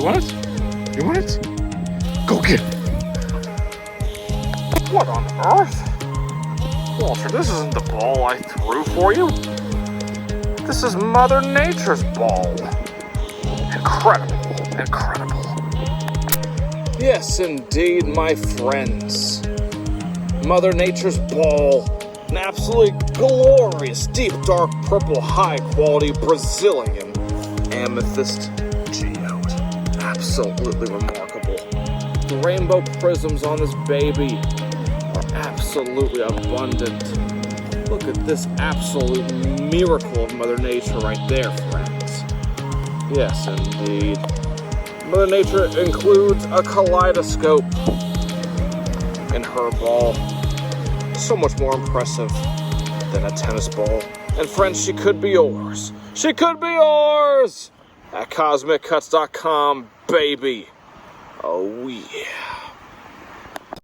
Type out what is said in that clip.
You want it? You want it? Go get it. What on earth? Walter, this isn't the ball I threw for you. This is Mother Nature's ball. Incredible, incredible. Yes, indeed, my friends. Mother Nature's ball. An absolutely glorious, deep, dark purple, high-quality Brazilian Amethyst Geode. Absolutely remarkable. The rainbow prisms on this baby are absolutely abundant. Look at this absolute miracle of Mother Nature right there, friends. Yes, indeed. Mother Nature includes a kaleidoscope in her ball. So much more impressive than a tennis ball. And friends, she could be yours. She could be yours! At CosmicCuts.com, baby. Oh yeah.